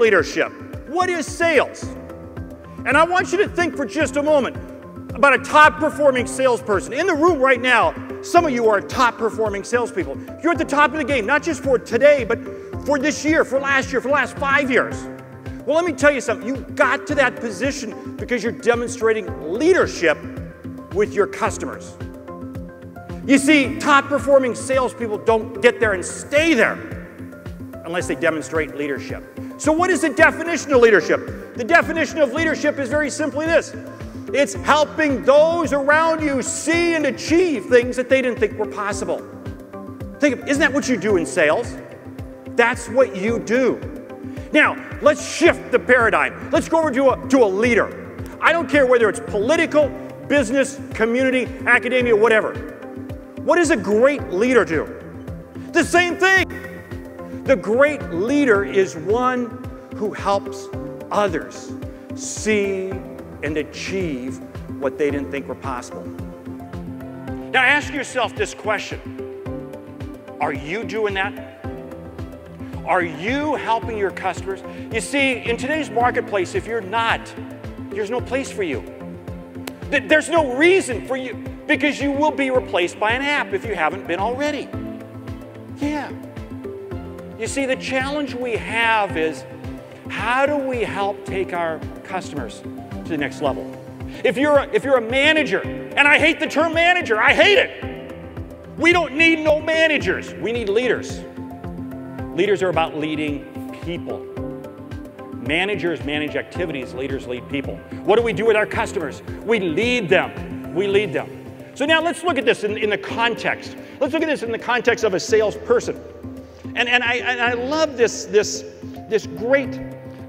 leadership. What is sales? And I want you to think for just a moment about a top-performing salesperson. In the room right now, some of you are top-performing salespeople. You're at the top of the game, not just for today, but for this year, for last year, for the last 5 years. Well, let me tell you something. You got to that position because you're demonstrating leadership with your customers. You see, top-performing salespeople don't get there and stay there unless they demonstrate leadership. So what is the definition of leadership? The definition of leadership is very simply this. It's helping those around you see and achieve things that they didn't think were possible. Isn't that what you do in sales? That's what you do. Now, let's shift the paradigm. Let's go over to a leader. I don't care whether it's political, business, community, academia, whatever. What does a great leader do? The same thing. The great leader is one who helps others see and achieve what they didn't think were possible. Now ask yourself this question. Are you doing that? Are you helping your customers? You see, in today's marketplace, if you're not, there's no place for you. There's no reason for you, because you will be replaced by an app if you haven't been already. Yeah. You see, the challenge we have is, how do we help take our customers to the next level? If you're a manager, and I hate the term manager, I hate it. We don't need no managers, we need leaders. Leaders are about leading people. Managers manage activities, leaders lead people. What do we do with our customers? We lead them, we lead them. So now let's look at this in the context. Let's look at this in the context of a salesperson. And I love this great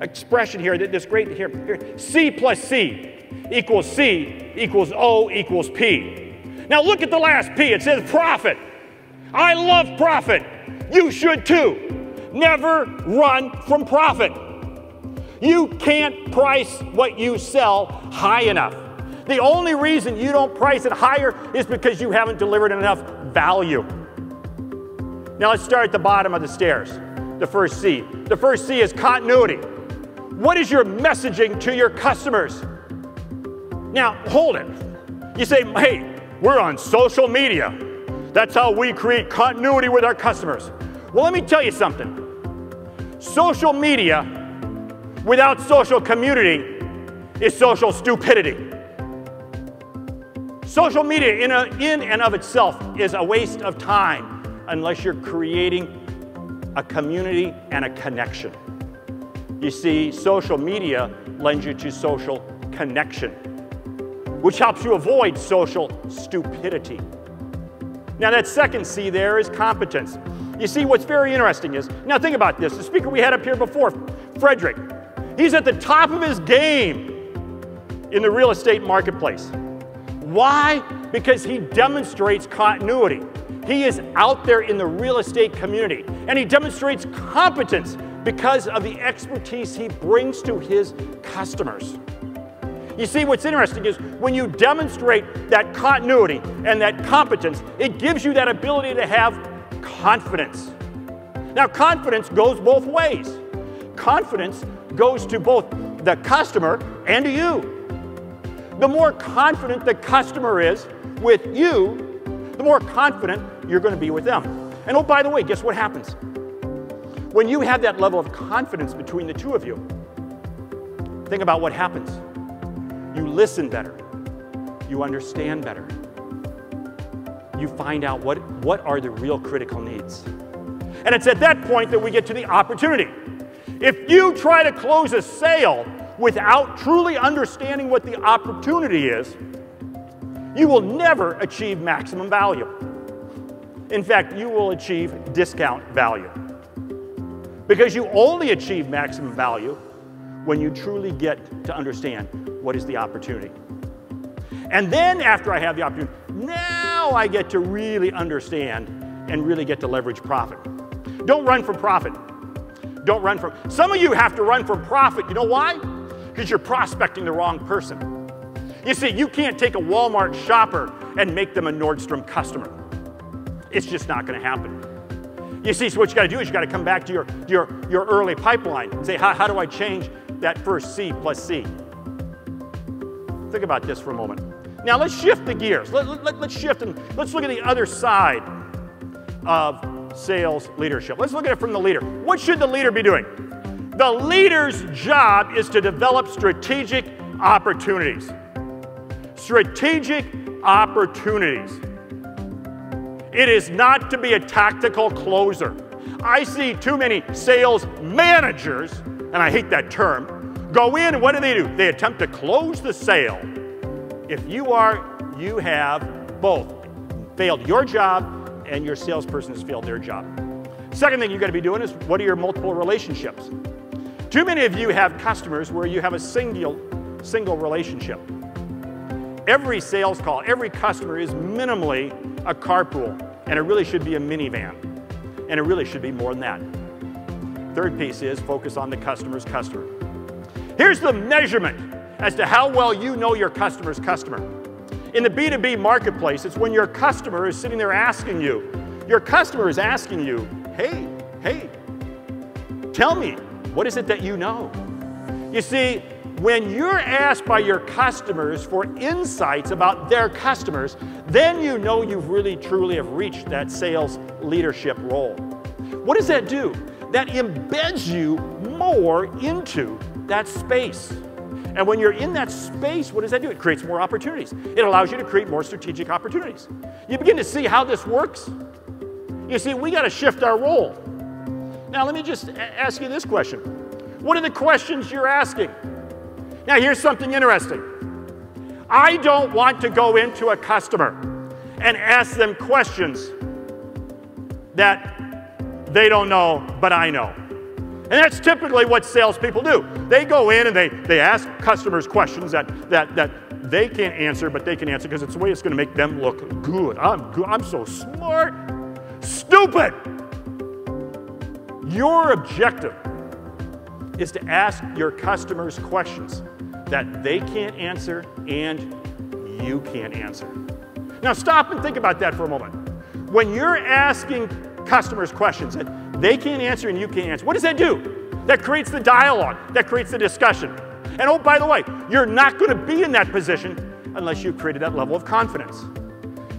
expression here, here. C plus C equals O equals P. Now look at the last P. It says profit. I love profit. You should too. Never run from profit. You can't price what you sell high enough. The only reason you don't price it higher is because you haven't delivered enough value. Now let's start at the bottom of the stairs, the first C. The first C is continuity. What is your messaging to your customers? Now, hold it. You say, hey, we're on social media. That's how we create continuity with our customers. Well, let me tell you something. Social media without social community is social stupidity. Social media in and of itself is a waste of time unless you're creating a community and a connection. You see, social media lends you to social connection, which helps you avoid social stupidity. Now that second C there is competence. You see, what's very interesting is, now think about this, the speaker we had up here before, Frederick, he's at the top of his game in the real estate marketplace. Why? Because he demonstrates continuity. He is out there in the real estate community, and he demonstrates competence because of the expertise he brings to his customers. You see, what's interesting is when you demonstrate that continuity and that competence, it gives you that ability to have confidence. Now, confidence goes both ways. Confidence goes to both the customer and to you. The more confident the customer is with you, the more confident you're going to be with them. And oh, by the way, guess what happens? When you have that level of confidence between the two of you, think about what happens. You listen better. You understand better. You find out what are the real critical needs. And it's at that point that we get to the opportunity. If you try to close a sale without truly understanding what the opportunity is, you will never achieve maximum value. In fact, you will achieve discount value. Because you only achieve maximum value when you truly get to understand what is the opportunity. And then after I have the opportunity, now I get to really understand and really get to leverage profit. Don't run from profit. Don't run from, some of you have to run from profit. You know why? Because you're prospecting the wrong person. You see, you can't take a Walmart shopper and make them a Nordstrom customer. It's just not going to happen. You see, so what you got to do is you got to come back to your early pipeline and say, how do I change that first C plus C? Think about this for a moment. Now let's shift the gears. Let's shift and let's look at the other side of sales leadership. Let's look at it from the leader. What should the leader be doing? The leader's job is to develop strategic opportunities. Strategic opportunities. It is not to be a tactical closer. I see too many sales managers, and I hate that term, go in and what do? They attempt to close the sale. If you have both failed your job and your salesperson has failed their job. Second thing you got to be doing is what are your multiple relationships? Too many of you have customers where you have a single relationship. Every sales call, every customer is minimally a carpool, and it really should be a minivan, and it really should be more than that. Third piece is focus on the customer's customer. Here's the measurement as to how well you know your customer's customer. In the B2B marketplace, it's when your customer is sitting there asking you, your customer is asking you, hey, tell me, what is it that you know? You see, when you're asked by your customers for insights about their customers, then you know you've really truly have reached that sales leadership role. What does that do? That embeds you more into that space. And when you're in that space, what does that do? It creates more opportunities. It allows you to create more strategic opportunities. You begin to see how this works. You see, we got to shift our role. Now, let me just ask you this question. What are the questions you're asking? Now, here's something interesting. I don't want to go into a customer and ask them questions that they don't know, but I know. And that's typically what salespeople do. They go in and they ask customers questions that they can't answer, but they can answer because it's the way it's going to make them look good. I'm so smart. Stupid! Your objective is to ask your customers questions that they can't answer and you can't answer. Now stop and think about that for a moment. When you're asking customers questions that they can't answer and you can't answer, what does that do? That creates the dialogue, that creates the discussion. And oh, by the way, you're not going to be in that position unless you've created that level of confidence.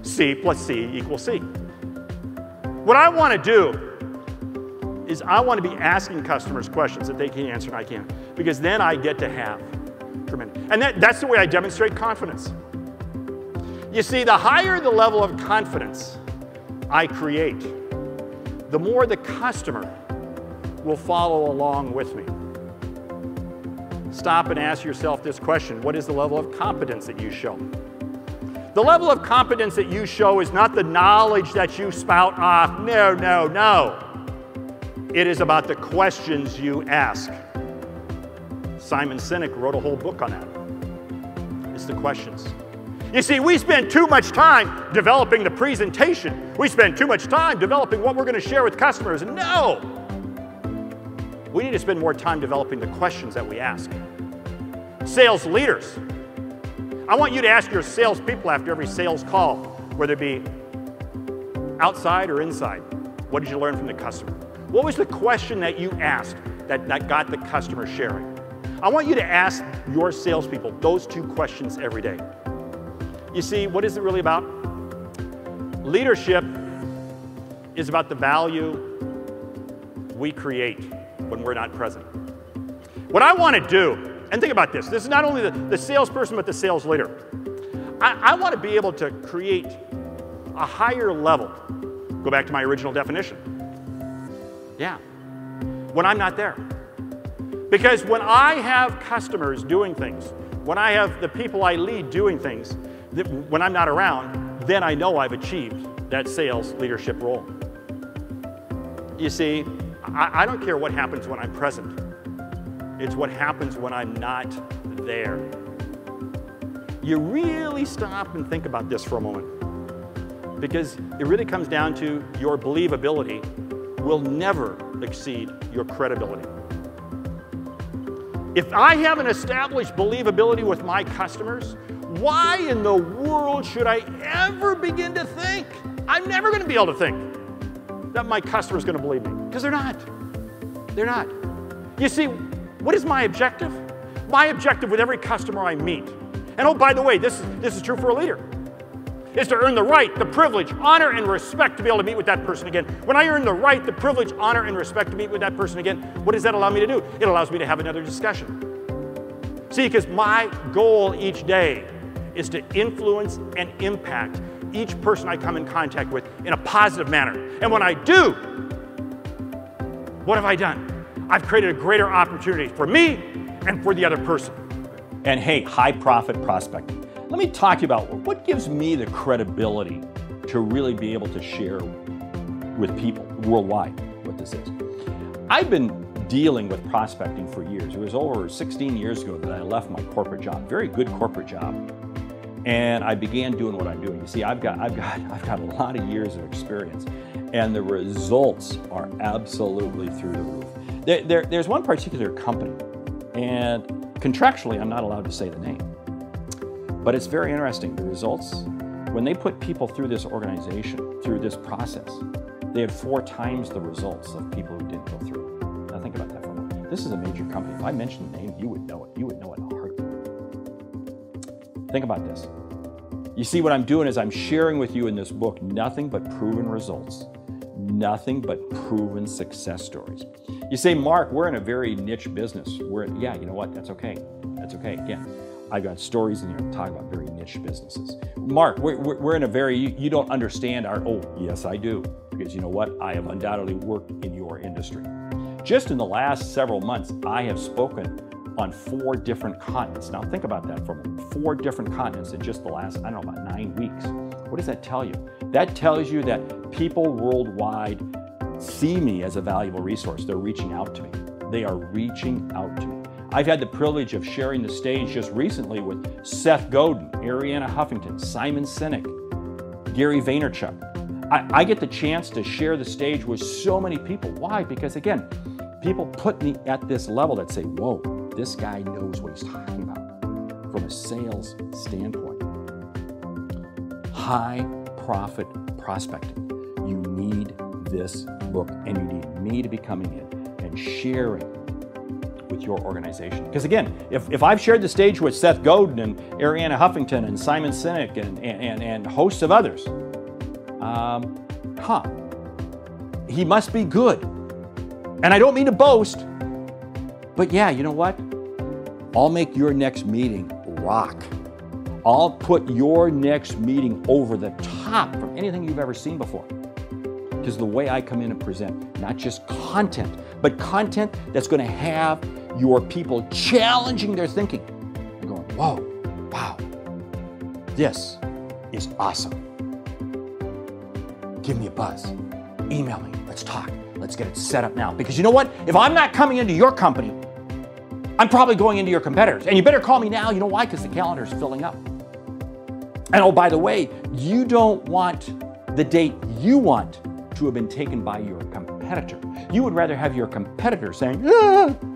C plus C equals C. What I want to do is I want to be asking customers questions that they can't answer and I can't, because then I get to have tremendous. And that's the way I demonstrate confidence. You see, the higher the level of confidence I create, the more the customer will follow along with me. Stop and ask yourself this question. What is the level of competence that you show? The level of competence that you show is not the knowledge that you spout off. No, no, no. It is about the questions you ask. Simon Sinek wrote a whole book on that. It's the questions. You see, we spend too much time developing the presentation. We spend too much time developing what we're going to share with customers. No! We need to spend more time developing the questions that we ask. Sales leaders, I want you to ask your salespeople after every sales call, whether it be outside or inside, what did you learn from the customer? What was the question that you asked that got the customer sharing? I want you to ask your salespeople those two questions every day. You see, what is it really about? Leadership is about the value we create when we're not present. What I want to do, and think about this is not only the salesperson, but the sales leader. I want to be able to create a higher level. Go back to my original definition. Yeah, when I'm not there. Because when I have customers doing things, when I have the people I lead doing things, when I'm not around, then I know I've achieved that sales leadership role. You see, I don't care what happens when I'm present. It's what happens when I'm not there. You really stop and think about this for a moment, because it really comes down to your believability will never exceed your credibility. If I haven't established believability with my customers, why in the world should I ever begin to think? I'm never going to be able to think that my customer is going to believe me, because they're not. They're not. You see, what is my objective? My objective with every customer I meet, and oh, by the way, this is true for a leader, is to earn the right, the privilege, honor, and respect to be able to meet with that person again. When I earn the right, the privilege, honor, and respect to meet with that person again, what does that allow me to do? It allows me to have another discussion. See, because my goal each day is to influence and impact each person I come in contact with in a positive manner. And when I do, what have I done? I've created a greater opportunity for me and for the other person. And hey, high profit prospecting. Let me talk to you about what gives me the credibility to really be able to share with people worldwide what this is. I've been dealing with prospecting for years. It was over 16 years ago that I left my corporate job, very good corporate job, and I began doing what I'm doing. You see, I've got a lot of years of experience, and the results are absolutely through the roof. There's one particular company, and contractually I'm not allowed to say the name. But it's very interesting, the results, when they put people through this organization, through this process, they had 4 times the results of people who didn't go through it. Now think about that for a moment. This is a major company. If I mentioned the name, you would know it. You would know it in a heartbeat. Think about this. You see, what I'm doing is I'm sharing with you in this book nothing but proven results, nothing but proven success stories. You say, Mark, we're in a very niche business. Yeah, you know what? That's okay. That's okay. Again, I've got stories in here to talk about very niche businesses. Mark, we're in a very, you don't understand our, oh, yes, I do. Because you know what? I have undoubtedly worked in your industry. Just in the last several months, I have spoken on 4 different continents. Now think about that for a moment. 4 different continents in just the last, I don't know, about 9 weeks. What does that tell you? That tells you that people worldwide see me as a valuable resource. They're reaching out to me. They are reaching out to me. I've had the privilege of sharing the stage just recently with Seth Godin, Arianna Huffington, Simon Sinek, Gary Vaynerchuk. I get the chance to share the stage with so many people. Why? Because again, people put me at this level that say, whoa, this guy knows what he's talking about from a sales standpoint. High profit prospecting. You need this book, and you need me to be coming in and sharing with your organization. Because again, if I've shared the stage with Seth Godin and Arianna Huffington and Simon Sinek and hosts of others, he must be good. And I don't mean to boast, but yeah, you know what? I'll make your next meeting rock. I'll put your next meeting over the top from anything you've ever seen before. Because the way I come in and present, not just content, but content that's going to have your people challenging their thinking and going, whoa, wow, this is awesome. Give me a buzz. Email me. Let's talk. Let's get it set up now. Because you know what? If I'm not coming into your company, I'm probably going into your competitors. And you better call me now. You know why? Because the calendar's filling up. And oh, by the way, you don't want the date you want to have been taken by your competitor. You would rather have your competitor saying,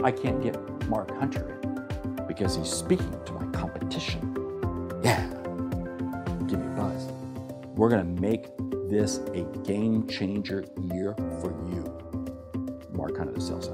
I can't get Mark Hunter in because he's speaking to my competition. Yeah, give me a buzz. We're gonna make this a game changer year for you. Mark Hunter, the sales